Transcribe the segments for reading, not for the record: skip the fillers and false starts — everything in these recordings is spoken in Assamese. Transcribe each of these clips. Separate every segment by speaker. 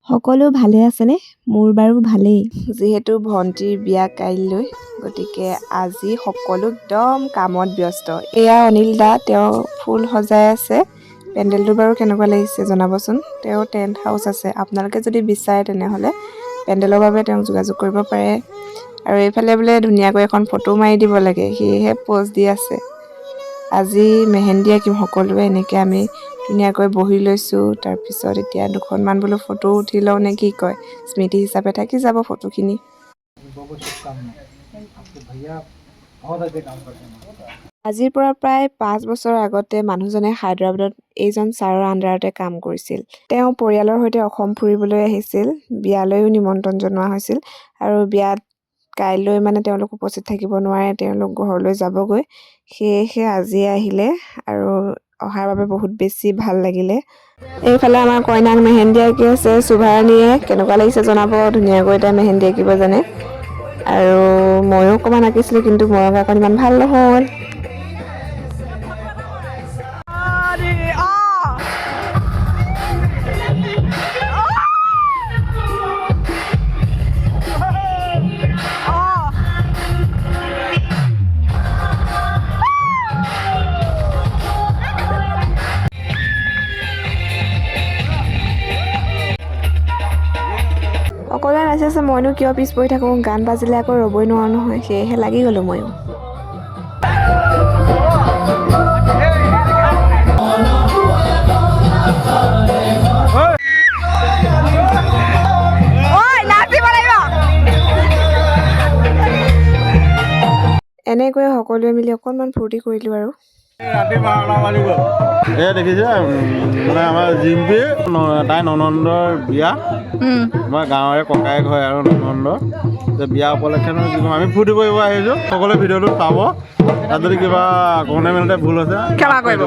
Speaker 1: সকলো ভালে আছেনে? মোৰ বাৰু ভালেই। যিহেতু ভণ্টিৰ বিয়া কাইলৈ, গতিকে আজি সকলো একদম কামত ব্যস্ত। এয়া অনিল দা, তেওঁ ফুল সজাই আছে। পেণ্ডেলটো বাৰু কেনেকুৱা লাগিছে জনাবচোন। তেওঁ টেণ্ট হাউচ আছে। আপোনালোকে যদি বিচাৰে তেনেহ'লে পেণ্ডেলৰ বাবে তেওঁক যোগাযোগ কৰিব পাৰে। আৰু এইফালে বোলে ধুনীয়াকৈ এখন ফটো মাৰি দিব লাগে, সেয়েহে প'জ দি আছে। আজি মেহেন্দি আঁকিম সকলোৱে, এনেকৈ আমি ধুনীয়াকৈ বহি লৈছোঁ। তাৰপিছত এতিয়া দুখনমান বোলো ফটো উঠি লওঁ নে কি কয়, স্মৃতি হিচাপে থাকি যাব ফটোখিনি। আজিৰ পৰা প্ৰায় 5 বছৰ আগতে মানুহজনে হায়দৰাবাদত এইজন ছাৰৰ আণ্ডাৰতে কাম কৰিছিল। তেওঁ পৰিয়ালৰ সৈতে অসম ফুৰিবলৈ আহিছিল। বিয়ালৈও নিমন্ত্ৰণ জনোৱা হৈছিল আৰু বিয়াত কাইলৈ মানে তেওঁলোক উপস্থিত থাকিব নোৱাৰে, তেওঁলোক ঘৰলৈ যাবগৈ। সেয়েহে আজি আহিলে আৰু অহাৰ বাবে বহুত বেছি ভাল লাগিলে। এইফালে আমাৰ কইনাক মেহেন্দি আঁকি আছে সুভাৰণীয়ে। কেনেকুৱা লাগিছে জনাব, ধুনীয়াকৈ তাই মেহেন্দি আঁকিব জানে। আৰু ময়ো অকণমান আঁকিছিলোঁ, কিন্তু মই অকণ ইমান ভাল নহ'ল। সকলোৱে নাচি আছে, মইনো কিয় পিছ পৰি থাকোঁ। গান বাজিলে আকৌ ৰ'বই নোৱাৰোঁ নহয়, সেয়েহে লাগি গ'লোঁ ময়ো। এনেকৈ সকলোৱে মিলি অকণমান ফূৰ্তি কৰিলোঁ আৰু।
Speaker 2: ৰাতি 12টা বাজি গ'ল। দেখিছে মানে আমাৰ জিম্পী তাই ননন্দৰ বিয়া। আমাৰ গাঁৱৰে ককায়েক হয় আৰু ননন্দ বিয়া উপলক্ষে কি ক'ম, আমি ফূৰ্তি কৰিব আহিছোঁ। সকলোৱে ভিডিঅ'টো চাব, তাত যদি কিবা কওঁতে মেলোতে ভুল হৈছে ক্ষমা কৰিব।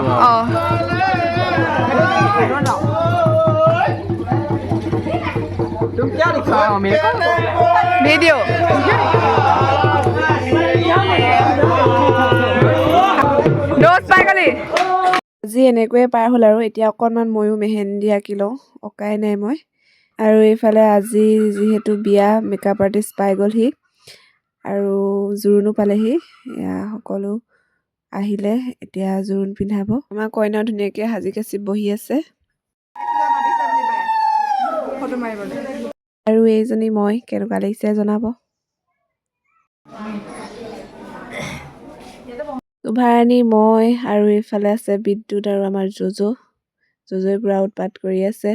Speaker 3: ভিডিঅ'
Speaker 1: আজি এনেকৈয়ে পাৰ হ'ল আৰু। এতিয়া অকণমান ময়ো মেহেন্দি আঁকি লওঁ, অঁকাই নাই মই। আৰু এইফালে আজি যিহেতু বিয়া, মেকআপ আৰ্টিষ্ট পাই গ'লহি আৰু জোৰোণো পালেহি। এয়া সকলো আহিলে, এতিয়া জোৰোণ পিন্ধাব। আমাৰ কইনাও ধুনীয়াকৈ সাজি কাচি বহি আছে। আৰু এইজনী মই, কেনেকুৱা লাগিছে জনাব। সুভাৰণী, মই আৰু এইফালে আছে বিদ্যুৎ আৰু আমাৰ জজই পুৰা উৎপাত কৰি আছে।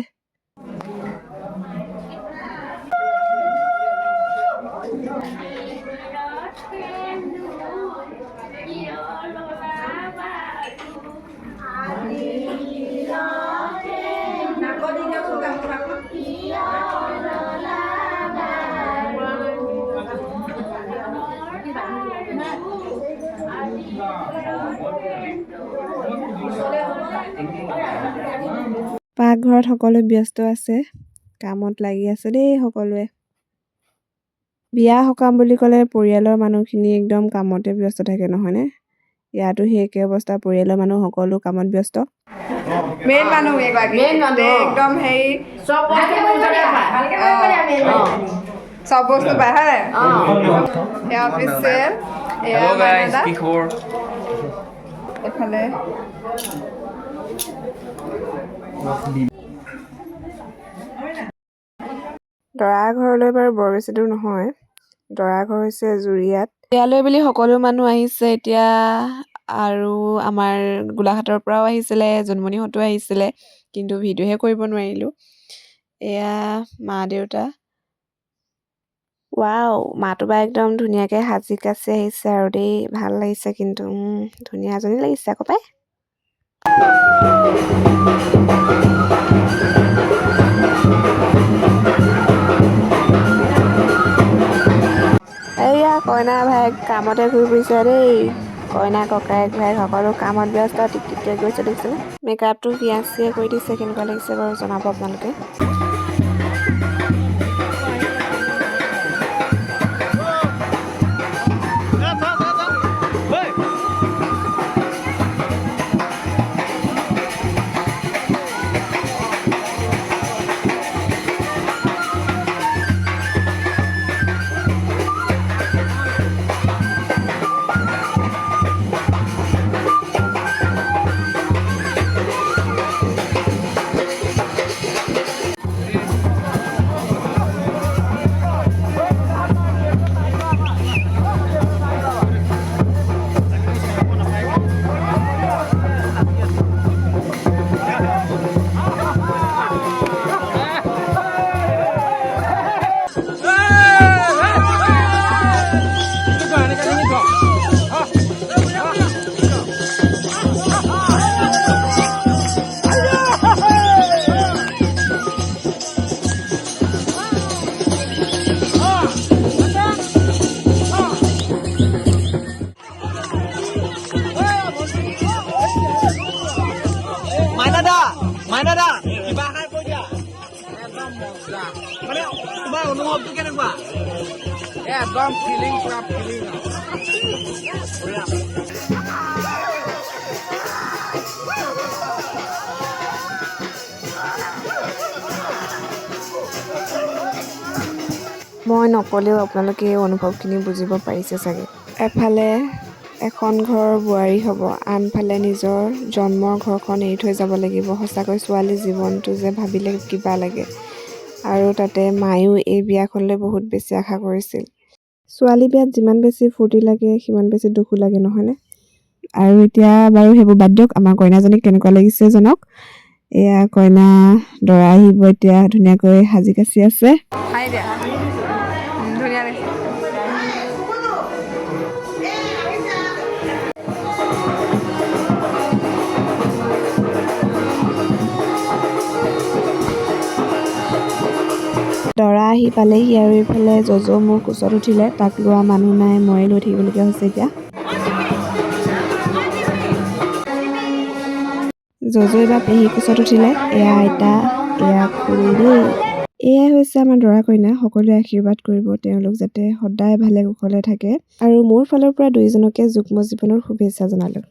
Speaker 1: পাকঘৰত সকলোৱে ব্যস্ত আছে, কামত লাগি আছে দেই সকলোৱে। বিয়া সকাম বুলি ক'লে পৰিয়ালৰ মানুহখিনি একদম কামতে ব্যস্ত থাকে, নহয়নে? ইয়াতো সেই একে অৱস্থা, পৰিয়ালৰ মানুহ সকলো কামত ব্যস্ত।
Speaker 3: মেইন মানুহ একদম হেৰি চব বস্তু পায় হয়। অফিচিয়েল এইফালে
Speaker 1: দৰা ঘৰলৈ বাৰু বৰ বেছি দূৰ নহয়, দৰা ঘৰ হৈছে জুৰিয়াত। বিয়ালৈ বুলি সকলো মানুহ আহিছে এতিয়া, আৰু আমাৰ গোলাঘাটৰ পৰাও আহিছিলে, জোনমণিহঁতো আহিছিলে, কিন্তু ভিডিঅ'হে কৰিব নোৱাৰিলোঁ। এয়া মা দেউতা। ৱাও, মাটো বা একদম ধুনীয়াকৈ সাজি কাচি আহিছে আৰু দেই, ভাল লাগিছে। কিন্তু ধুনীয়া এজনী লাগিছে আকৌ পাই। এইয়া কইনা ভাইক কামতে ঘূৰি ফুৰিছে দেই। কইনা ককায়েক ভাইক সকলো কামত ব্যস্ত, টিকটিককৈ গৈছে দেখিছেনে। মেকআপটো পিয়াচিয়ে কৰি দিছে, কেনেকুৱা লাগিছে বাৰু জনাব আপোনালোকে।
Speaker 4: মানে তোমাৰ অনুভৱটো কেনেকুৱা? একদম ফিলিং পুৰা ফিলিং
Speaker 1: মই নক'লেও আপোনালোকে এই অনুভৱখিনি বুজিব পাৰিছে চাগে। এফালে এখন ঘৰৰ বোৱাৰী হ'ব, আনফালে নিজৰ জন্মৰ ঘৰখন এৰি থৈ যাব লাগিব। সঁচাকৈ ছোৱালীৰ জীৱনটো যে ভাবিলে কিবা লাগে। আৰু তাতে মায়েও এই বিয়াখনলৈ বহুত বেছি আশা কৰিছিল। ছোৱালী বিয়াত যিমান বেছি ফূৰ্তি লাগে সিমান বেছি দুখো লাগে, নহয়নে? আৰু এতিয়া বাৰু সেইবোৰ বাদ দিয়ক, আমাৰ কইনাজনীক কেনেকুৱা লাগিছে জনক। এয়া কইনা দৰা আহিব এতিয়া, ধুনীয়াকৈ সাজি কাচি আছে।
Speaker 3: হাই দিয়া ধুনীয়া লাগিছে।
Speaker 1: দৰা আহি পালেহি আৰু এইফালে জজো মোৰ কোচত উঠিলে। তাক লোৱা মানুহ নাই, ময়ে লৈ থাকিবলগীয়া হৈছে এতিয়া। জজো এবাৰ পেহী কোচত উঠিলে। এয়া আইতা, এয়া খুৰী দেই। এয়াই হৈছে আমাৰ দৰা কইনা। সকলোৱে আশীৰ্বাদ কৰিব তেওঁলোক যাতে সদায় ভালে কুশলে থাকে। আৰু মোৰ ফালৰ পৰা দুয়োজনকে যুগ্ম জীৱনৰ শুভেচ্ছা জনালোঁ।